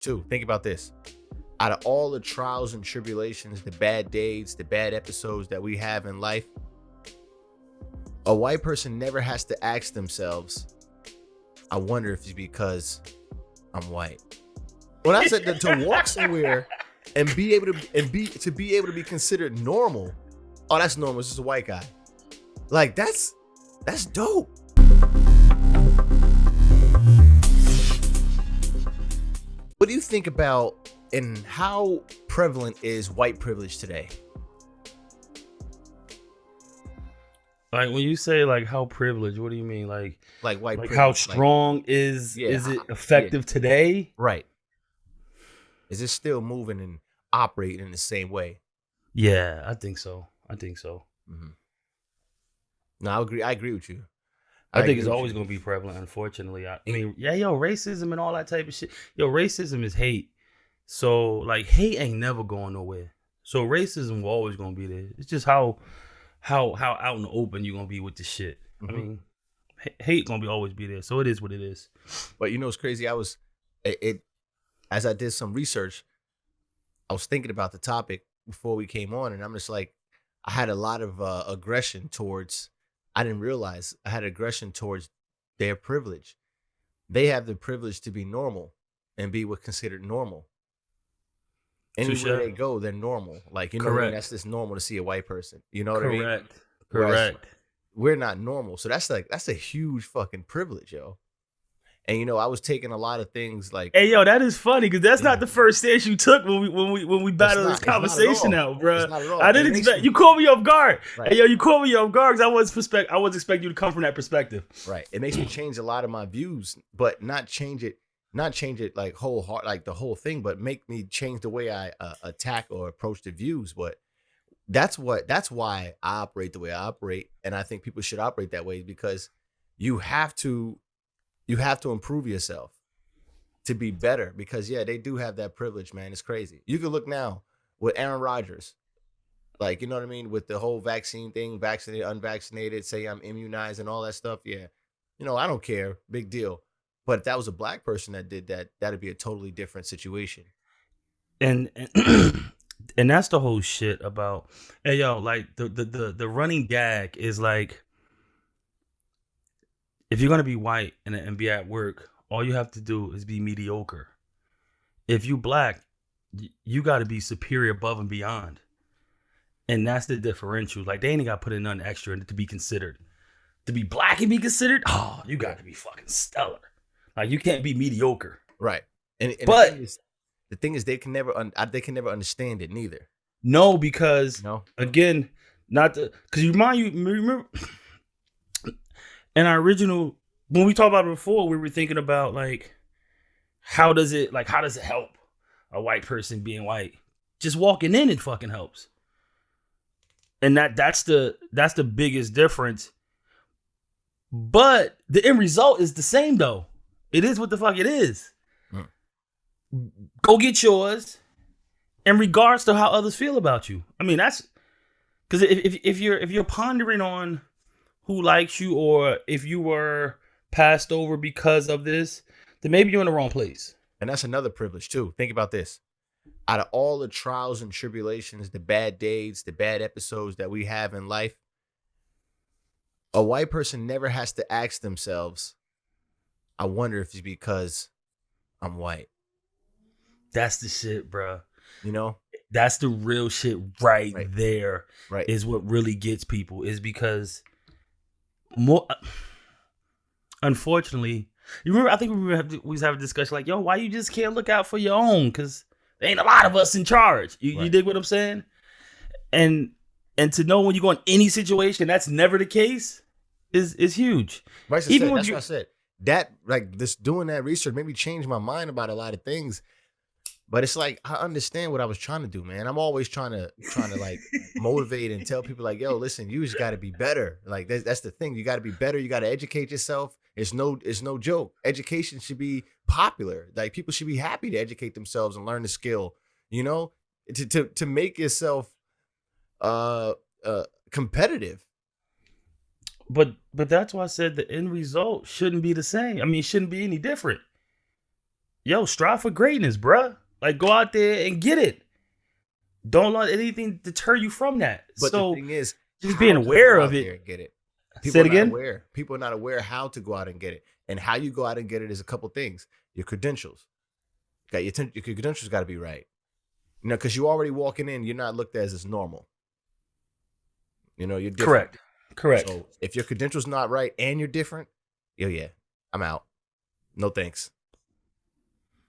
too. Think about this. Out of all the trials and tribulations, the bad days, the bad episodes that we have in life, a white person never has to ask themselves, I wonder if it's because I'm white. When I said to walk somewhere and be able to be considered normal, oh, that's normal. It's just a white guy. Like that's dope. What do you think about and how prevalent is white privilege today? Like when you say like how privileged, what do you mean? Like white like privilege, how strong is it effective today? Right. Is it still moving and operating in the same way? Yeah, I think so. Mm-hmm. No, I agree with you. I think it's always going to be prevalent, unfortunately. I mean, racism and all that type of shit. Racism is hate. So, like, hate ain't never going nowhere. So, racism will always going to be there. It's just how out in the open you're going to be with the shit. Mm-hmm. I mean, hate going to always be there. So, it is what it is. But, you know, it's crazy. As I did some research, I was thinking about the topic before we came on, and I'm just like, I had a lot of aggression towards, I didn't realize I had aggression towards their privilege. They have the privilege to be normal and be what's considered normal. Anywhere they go, they're normal. Like, you know what I mean? That's just normal to see a white person. You know what I mean? Correct. Whereas we're not normal. So that's a huge fucking privilege, yo. And you know, I was taking a lot of things like, hey, yo, that is funny because that's not the first stance you took when we battled this conversation out, bro. I didn't expect you caught me off guard. Right. Hey, yo, you caught me off guard because I wasn't expecting you to come from that perspective. Right. It makes me change a lot of my views, but not change it like like the whole thing, but make me change the way I attack or approach the views. But that's why I operate the way I operate, and I think people should operate that way because you have to improve yourself to be better because they do have that privilege, man. It's crazy. You can look now with Aaron Rodgers, like, you know what I mean? With the whole vaccine thing, vaccinated, unvaccinated, say I'm immunized and all that stuff. Yeah. You know, I don't care. Big deal. But if that was a black person that did that, that'd be a totally different situation. And that's the whole shit about, hey, yo, like the running gag is like, if you're going to be white and be at work, all you have to do is be mediocre. If you black, you got to be superior above and beyond. And that's the differential. Like, they ain't got to put in nothing extra to be considered. To be black and be considered, oh, you got to be fucking stellar. Like, you can't be mediocre. Right. And but the thing is they can never understand it neither. No, because, again, because you remember... In our original, when we talked about it before, we were thinking about like, how does it help a white person being white? Just walking in, it fucking helps. And that's the biggest difference. But the end result is the same though. It is what the fuck it is. Go get yours in regards to how others feel about you. I mean, that's because if you're pondering on who likes you, or if you were passed over because of this, then maybe you're in the wrong place. And that's another privilege too. Think about this. Out of all the trials and tribulations, the bad days, the bad episodes that we have in life, a white person never has to ask themselves, I wonder if it's because I'm white. That's the shit, bro. You know? That's the real shit right there. Right. Is what really gets people, is because more, unfortunately, you remember, I think we was having a discussion like, yo, why you just can't look out for your own? Because there ain't a lot of us in charge. You dig what I'm saying? And to know when you go in any situation that's never the case is huge. Right, so that's what I said. That, like, this doing that research made me change my mind about a lot of things. But it's like, I understand what I was trying to do, man. I'm always trying to like motivate and tell people like, yo, listen, you just got to be better. Like that's the thing. You got to be better. You got to educate yourself. It's no joke. Education should be popular. Like, people should be happy to educate themselves and learn the skill, you know, to make yourself competitive. But that's why I said the end result shouldn't be the same. I mean, it shouldn't be any different. yo, strive for greatness, bruh. Like, go out there and get it. Don't let anything deter you from that. But so the thing is, just being aware of it. There and get it. Say People it are not again. aware. People are not aware how to go out and get it. And how you go out and get it is a couple things. Your credentials. Got your credentials got to be right. You know, because you already walking in, you're not looked at as normal. You know, you're different. Correct. So if your credentials not right and you're different, yeah, I'm out. No thanks.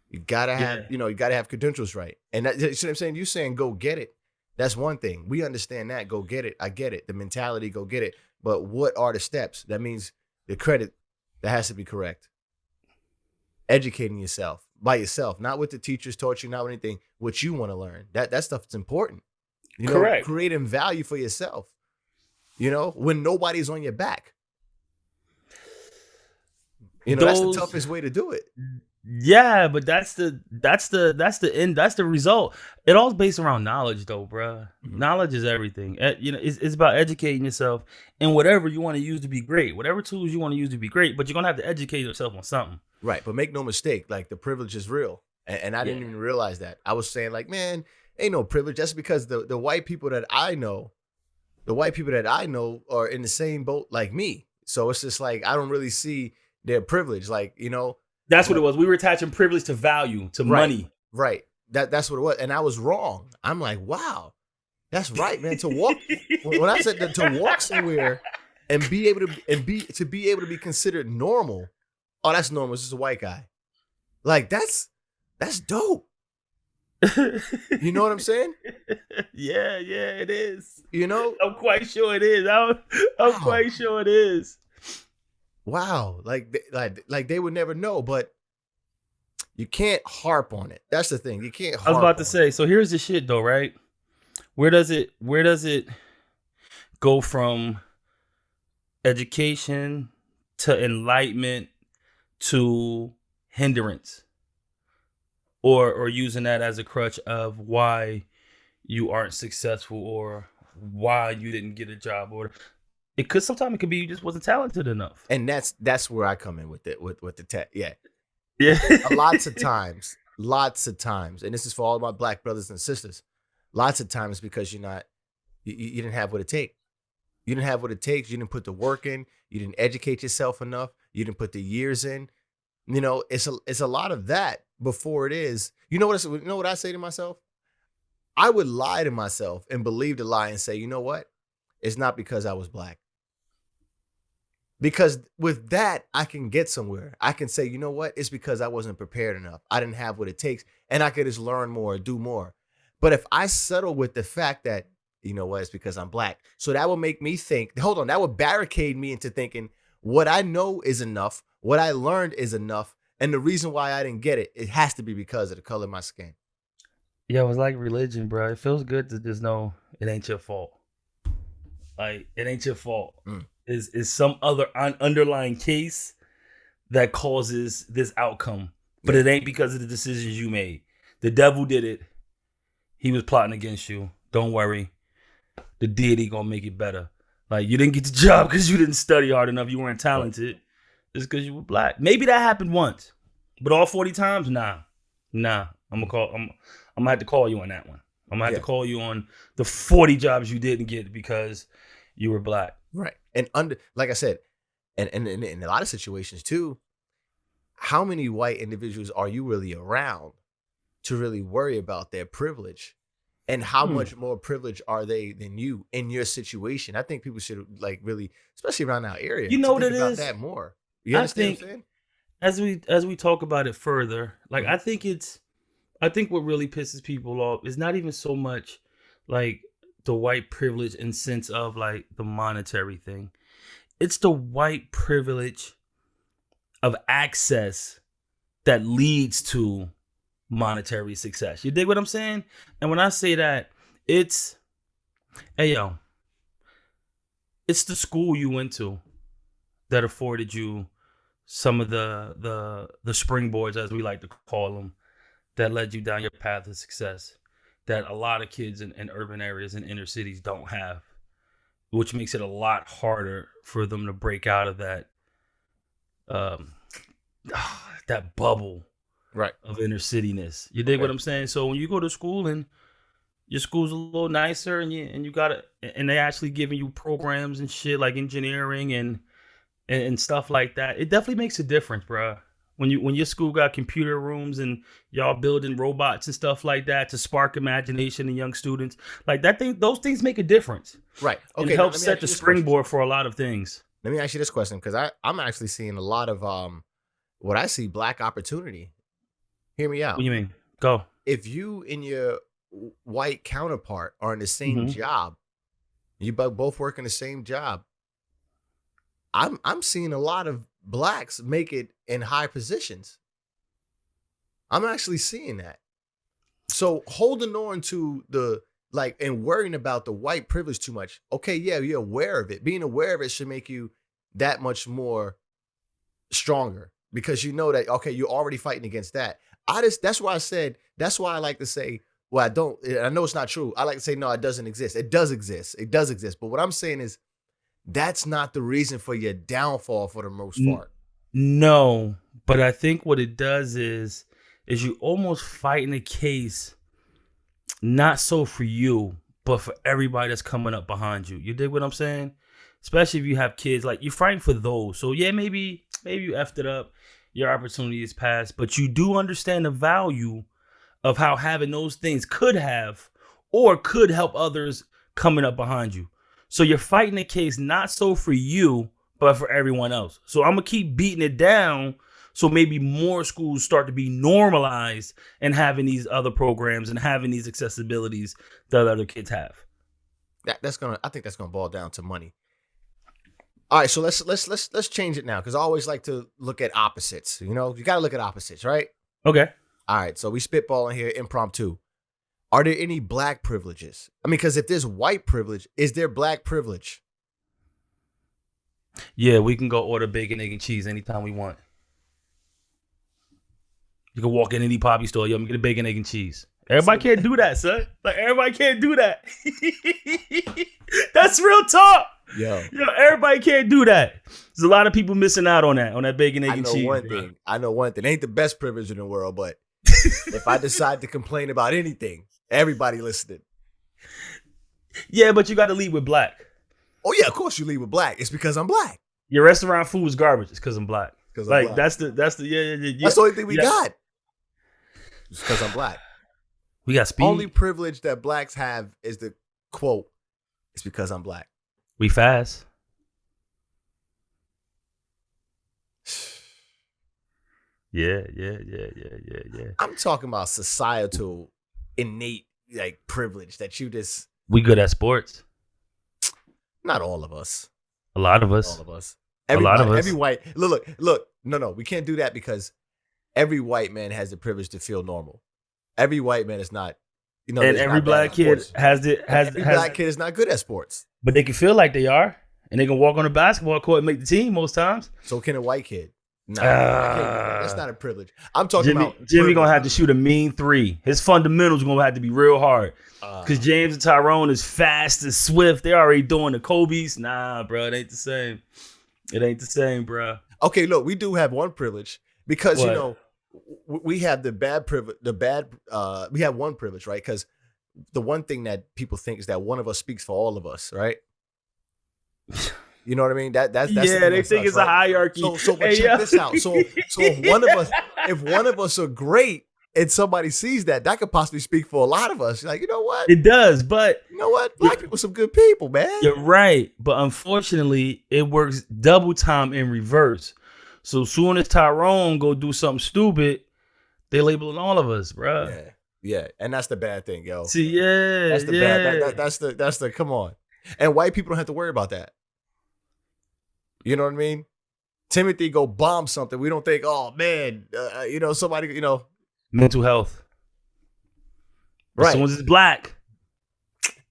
You gotta have, you gotta have credentials right. And that, you see what I'm saying? You saying go get it. That's one thing. We understand that. Go get it. I get it. The mentality, go get it. But what are the steps? That means the credit that has to be correct. Educating yourself by yourself, not what the teachers taught you, not with anything, what you want to learn. That stuff is important. You know, correct. Creating value for yourself. You know, when nobody's on your back. You know, that's the toughest way to do it. Yeah, but that's the end. That's the result. It all's based around knowledge, though, bruh. Mm-hmm. Knowledge is everything. You know, it's about educating yourself in whatever you want to use to be great. Whatever tools you want to use to be great, but you're gonna have to educate yourself on something. Right, but make no mistake, like the privilege is real, and I didn't even realize that. I was saying, like, man, ain't no privilege. That's because the white people that I know, are in the same boat like me. So it's just like I don't really see their privilege, like, you know. That's what it was. We were attaching privilege to value, to money. Right. That's what it was. And I was wrong. I'm like, wow, that's right, man. To walk when I said to walk somewhere and be able to be considered normal. Oh, that's normal. It's just a white guy. Like that's dope. You know what I'm saying? Yeah, it is. You know? I'm quite sure it is. I'm quite sure it is. Wow, like they would never know, but you can't harp on it. That's the thing. You can't. I was about to say. So here's the shit, though, right? Where does it go from education to enlightenment to hindrance, or using that as a crutch of why you aren't successful or why you didn't get a job, or it could sometimes it could be you just wasn't talented enough. And that's where I come in with it with the tech. Yeah. Lots of times, and this is for all of my black brothers and sisters. Lots of times because you didn't have what it takes. You didn't have what it takes. You didn't put the work in. You didn't educate yourself enough. You didn't put the years in. You know, it's a lot of that before it is. You know what I say to myself? I would lie to myself and believe the lie and say, you know what? It's not because I was black. Because with that, I can get somewhere. I can say, you know what? It's because I wasn't prepared enough. I didn't have what it takes. And I could just learn more, do more. But if I settle with the fact that, you know what, it's because I'm black. So that will make me think, hold on, that would barricade me into thinking what I know is enough. What I learned is enough. And the reason why I didn't get it, it has to be because of the color of my skin. Yeah, it was like religion, bro. It feels good to just know it ain't your fault. Like, it ain't your fault. Is some other underlying case that causes this outcome. But it ain't because of the decisions you made. The devil did it. He was plotting against you. Don't worry. The deity gonna make it better. Like, you didn't get the job because you didn't study hard enough. You weren't talented. It's because you were black. Maybe that happened once. But all 40 times? Nah. I'm gonna have to call you on that one. I'm gonna have to call you on the 40 jobs you didn't get because you were black. Right. And like I said, and in a lot of situations too, how many white individuals are you really around to really worry about their privilege? And how much more privileged are they than you in your situation? I think people should like really, especially around our area, you know what it about is? that more. You understand what I'm saying? As we talk about it further, like I think what really pisses people off is not even so much like the white privilege in sense of like the monetary thing. It's the white privilege of access that leads to monetary success. You dig what I'm saying? And when I say that, it's the school you went to that afforded you some of the springboards, as we like to call them, that led you down your path of success that a lot of kids in urban areas and inner cities don't have, which makes it a lot harder for them to break out of that that bubble right. of inner cityness. You dig what I'm saying? So when you go to school and your school's a little nicer and you got it, and they actually giving you programs and shit like engineering and stuff like that, it definitely makes a difference, bro. When your school got computer rooms and y'all building robots and stuff like that to spark imagination in young students, like those things make a difference. Right. Okay. And help set the springboard for a lot of things. Let me ask you this question, because I'm actually seeing a lot of what I see black opportunity. Hear me out. What do you mean? Go. If you and your white counterpart are in the same job, you both work in the same job, I'm seeing a lot of blacks make it in high positions. I'm actually seeing that. So holding on to the and worrying about the white privilege too much. Okay, yeah, you're aware of it. Being aware of it should make you that much more stronger, because you know that, okay, you're already fighting against that. That's why I like to say, well, I know it's not true. I like to say, no, it doesn't exist. It does exist. It does exist. But what I'm saying is, that's not the reason for your downfall for the most part. No, but I think what it does is you almost fighting a case, not so for you, but for everybody that's coming up behind you. You dig what I'm saying? Especially if you have kids, like you're fighting for those. So yeah, maybe you effed it up, your opportunity is passed, but you do understand the value of how having those things could help others coming up behind you. So you're fighting the case not so for you, but for everyone else. So I'm going to keep beating it down so maybe more schools start to be normalized and having these other programs and having these accessibilities that other kids have. I think that's gonna boil down to money. All right, so let's change it now, because I always like to look at opposites. You know, you got to look at opposites, right? Okay. All right, so we spitballing here, impromptu. Are there any black privileges? I mean, because if there's white privilege, is there black privilege? Yeah, we can go order bacon, egg, and cheese anytime we want. You can walk in any poppy store, yo, I'm gonna get a bacon, egg, and cheese. Everybody can't do that, son. Like, everybody can't do that. That's real talk. Yo, everybody can't do that. There's a lot of people missing out on that bacon, egg, and cheese. I know one thing. It ain't the best privilege in the world, but if I decide to complain about anything, everybody listening. Yeah, but you got to lead with black. Oh yeah, of course you lead with black. It's because I'm black. Your restaurant food is garbage. It's because I'm black. Like black. That's the yeah. That's the only thing we got. It's because I'm black. We got speed. Only privilege that blacks have is the quote, "It's because I'm black." We fast. Yeah. I'm talking about societal, innate privilege that you just. We good at sports. Not all of us. A lot of us. All of us. Every white. Look. No. We can't do that, because every white man has the privilege to feel normal. Every white man is not. And every black kid every black kid is not good at sports. But they can feel like they are, and they can walk on the basketball court and make the team most times. So can a white kid? No, that's not a privilege. I'm talking about Jimmy gonna have to shoot a mean three. His fundamentals gonna have to be real hard. Because James and Tyrone is fast and swift. They're already doing the Kobe's. Nah, bro, it ain't the same. It ain't the same, bro. Okay, look, we do have one privilege, because we have the bad privilege. We have one privilege, right? Because the one thing that people think is that one of us speaks for all of us, right? You know what I mean? That's they think it's a hierarchy. So check this out. So if one of us are great and somebody sees that could possibly speak for a lot of us. You're like, you know what? It does, but you know what? Black people are some good people, man. You're right, but unfortunately, it works double time in reverse. So soon as Tyrone go do something stupid, they labeling all of us, bro. Yeah, and that's the bad thing, yo. See, that's the bad. That's the come on. And white people don't have to worry about that. You know what I mean? Timothy go bomb something. We don't think, oh man, somebody, mental health. Right. As soon as it's black,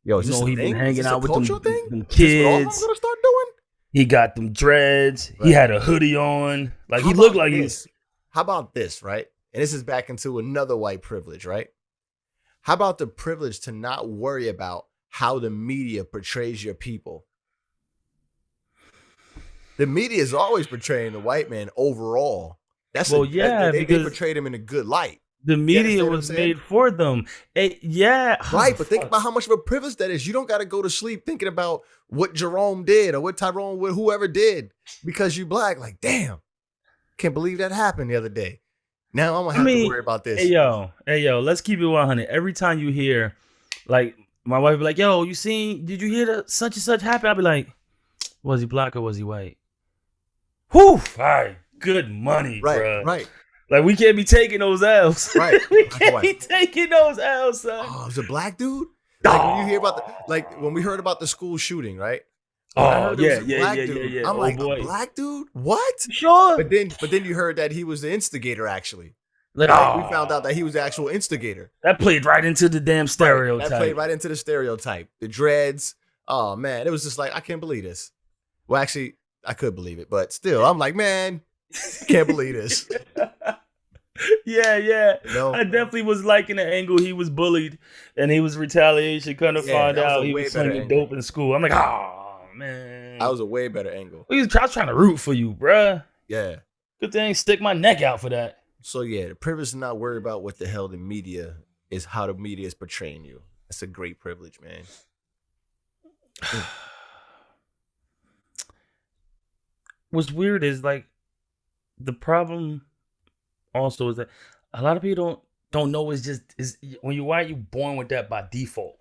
yo, he been hanging out with them kids. All I'm gonna start doing. He got them dreads. Right. He had a hoodie on. Like, he looked like this? How about this, right? And this is back into another white privilege, right? How about the privilege to not worry about how the media portrays your people? The media is always portraying the white man overall They portrayed him in a good light. The media was made for them. Right, but think about how much of a privilege that is. You don't got to go to sleep thinking about what Jerome did or what Tyrone, whoever did, because you black. Like, damn, can't believe that happened the other day. Now I'm gonna have to worry about this. Hey yo, let's keep it 100. Every time you hear, like, my wife be like, "Yo, did you hear that such and such happen?" I'll be like, "Was he black or was he white?" Whew, all right, good money, bro. Right. Like, we can't be taking those L's. Right. We can't be taking those L's, son. Oh, it was a black dude? Like, when you hear about when we heard about the school shooting, right? Yeah. I'm like, a black dude? What? Sure. But then you heard that he was the instigator, actually. We found out that he was the actual instigator. That played right into the damn stereotype. That played right into the stereotype. The dreads. Oh, man. It was just like, I can't believe this. Well, actually, I could believe it. But still, I'm like, man, can't believe this. Yeah. No. I definitely was liking the angle he was bullied and he was retaliation. Kind of find out he was slinging dope in school. I'm like, oh, man. That was a way better angle. I was trying to root for you, bruh. Yeah. Good thing stick my neck out for that. So, yeah, the privilege is not worried about what the hell the media is, how the media is portraying you. That's a great privilege, man. What's weird is, like, the problem also is that a lot of people don't know is when you're white, you're born with that by default.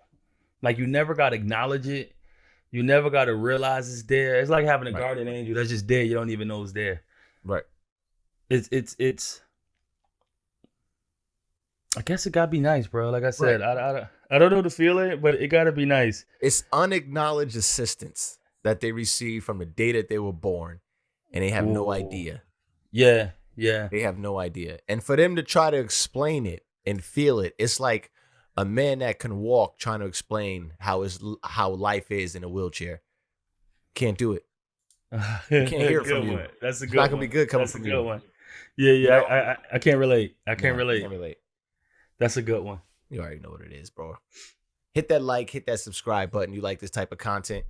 Like, you never got to acknowledge it. You never got to realize it's there. It's like having a guardian angel that's just there. You don't even know it's there. Right. It's I guess it gotta be nice, bro. Like I said, I don't know the feeling, but it gotta be nice. It's unacknowledged assistance that they receive from the day that they were born, and they have no idea. Yeah. They have no idea. And for them to try to explain it and feel it, it's like a man that can walk trying to explain how life is in a wheelchair. Can't do it. You can't hear it from you. That's a good one. It's not going to be good coming from you. That's a good one. Yeah. You know? I can't relate. I can't relate. That's a good one. You already know what it is, bro. Hit that like, hit that subscribe button. You like this type of content.